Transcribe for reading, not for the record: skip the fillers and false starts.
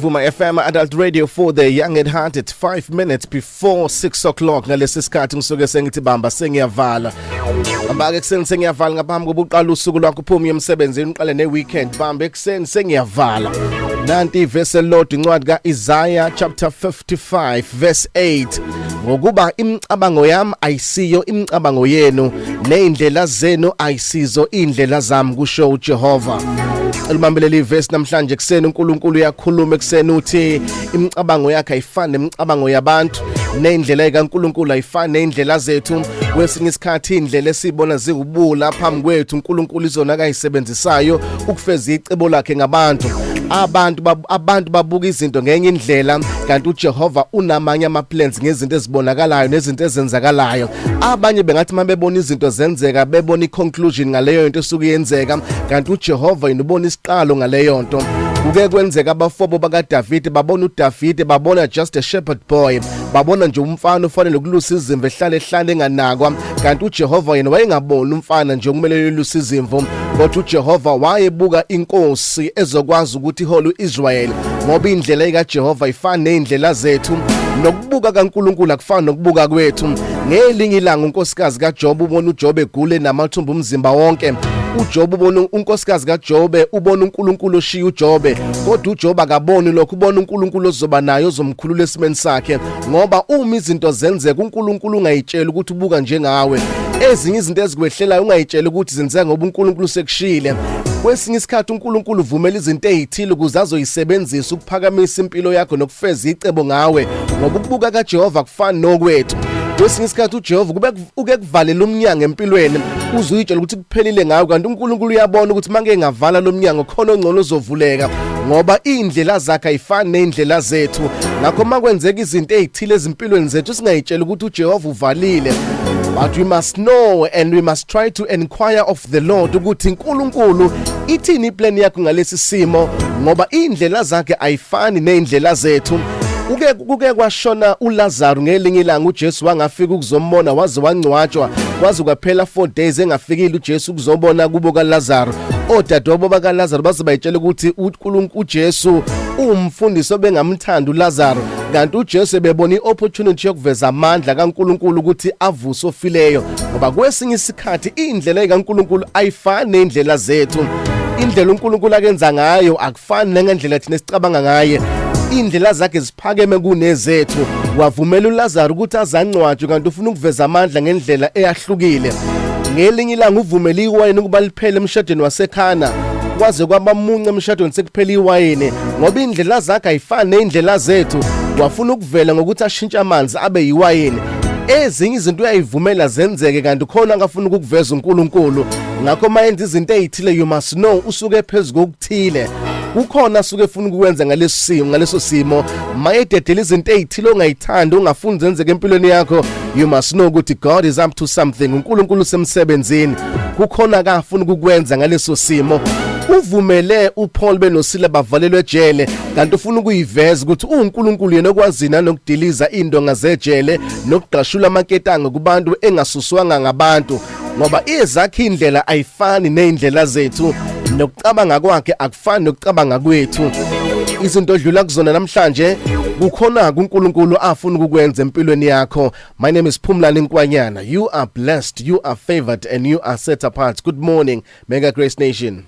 Vuma FM Adult Radio for the young at heart at 5 minutes before 6 o'clock. Ngalesi sikhathi ngisuke sengithi bamba sengiyavala. Bamba ekseni sengiyavala ngaphambi kokuqala usuku lwakho uphuma emsebenzini uqale neweekend. Bamba ekseni sengiyavala. Nanti verse elodwa incwadi kaIsaiah chapter 55 verse 8. Ngokuba imicabango yami ayisiyo imicabango yenu neindlela zenu ayisizo indlela zami kusho uJehova. Elibambeleli verse namhlanje kuseni uNkulunkulu uyakhuluma kuseni uthi imicabango yakhe ayifani nemicabango yabantu neindlela kaNkulunkulu ayifani neindlela zethu. Kwesinye isikhathi indlela esibona ziwubula phambi kwethu uNkulunkulu izona akayisebenzisayo ukufeza icebo lakhe ngabantu. Abantu babuka izinto ngenye indlela kanti uJehova unamanye amaplans ngezinto ezibonakalayo nezinto ezenzakalayo. Abanye bengathi mabebona izinto zenzeka bebona iconclusion ngaleyo into esuke yenzeka kanti uJehova inubona isiqalo ngaleyo nto. Kuke kwenzeka abafobo bakaDavid babona uDavid babona just a shepherd boy, babona nje umfana ofanele ukulusa izimvu ehlale enganakwa kanti uJehova yena wayengabona umfana nje okumele ulusa izimvu kodwa uJehova wayebuka inkosi ezokwazi ukuthi ihole uIsrael ngoba indlela kaJehova ifana neindlela zethu nokubuka kaNkulunkulu akufana nokubuka kwethu. Ngelinye ilanga unkosikazi kaJob ubona uJob egule namathumbu umzimba wonke. uJob ubona unkosikazi kaJob ubona uNkulunkulu oshiya uJob kodwa uJob akaboni lokho ubona uNkulunkulu ozoba nayo ozomkhulula esimeni sakhe ngoba uma izinto zenzeka uNkulunkulu ungayitshela ukuthi ubuka njengawe. Ezinye izinto ezikwehlelayo ungayitshela ukuthi zenzeka ngoba uNkulunkulu sekushile. Kwesinye isikhathi uNkulunkulu uvumela izinto ezithile ukuze azoyisebenzisa ukuphakamisa impilo yakho nokufeza icebo ngawe ngoba ukubuka kaJehova kufana nokwethu. Kwesinye isikhathi uJehova uke kuvalela umnyango empilweni uzuyitshela ukuthi kuphelile ngayo kanti uNkulunkulu uyabona ukuthi manje engavala lo mnyango khona ongcono uzovuleka ngoba indlela zakhe ayifani neindlela zethu. Ngakho makwenzeka izinto ezithile ezimpilweni zethu singayitshela ukuthi uJehova uvalile. But we must know and we must try to inquire of the Lord ukuthi uNkulunkulu ithini iplan yakhe ngalesi simo ngoba indlela zakhe ayifani neindlela zethu. Kuke kwashona uLazarus ngelinye ilanga uJesu wangafika ukuzombona waze wangcwatshwa kwaze kwaphela 4 days engafikile uJesu ukuzobona kubo kaLazarus. Odadewabo bakaLazarus baze bayitshela ukuthi uNkulunkulu uJesu umfundisi obengamthanda uLazarus kanti uJesu bebona iopportunity yokuveza amandla kaNkulunkulu ukuthi avuse ofileyo ngoba kwesinye isikhathi indlela kaNkulunkulu ayifani neindlela zethu. Indlela uNkulunkulu akenza ngayo akufani nengendlela thina sicabanga ngaye. Indlela zakhe ziphakeme kunezethu. Wavumela uLazarus ukuthi azancwatshwe kanti ufuna ukuveza amandla ngendlela eyahlukile. Ngelinye ilanga uvumela iwayini ukuba liphele emshadweni waseKhana kwaze kwabamunca emshadweni sekuphela iwayini ngoba indlela zakhe ayifani neindlela zethu. Wafuna ukuvela ngokuthi ashintshe amanzi abe yiwayini. Ezinye izinto uyayivumela zenzeke kanti khona ngafuna ukuveza uNkulunkulu. Ngakho mayenza izinto ezithile you must know usuke phezulu kokuthile. Kukhona asuke efuna ukwenza ngaleso simo mayededela izinto ezithile ongayithanda ungafuni zenzeke empilweni yakho you must know ukuthi God is up to something. uNkulunkulu semsebenzini kukhona akafuna ukukwenza ngaleso simo. Uvumele uPaul benosila bavalelwe ejele kanti ufuna ukuyiveza ukuthi uNkulunkulu yena okwazina nokudiliza indonga zejele nokuqashula amaketanga kubantu engasuswanga ngabantu ngoba ezakhe indlela ayifani neindlela zethu nokucabanga kwakhe akufani nokucabanga kwethu. Izinto odlula kuzona namhlanje kukhona uNkulunkulu afuna ukukwenza empilweni yakho. My name is Phumlani Nkwanyana. You are blessed, you are favored and you are set apart. Good morning Mega Grace Nation.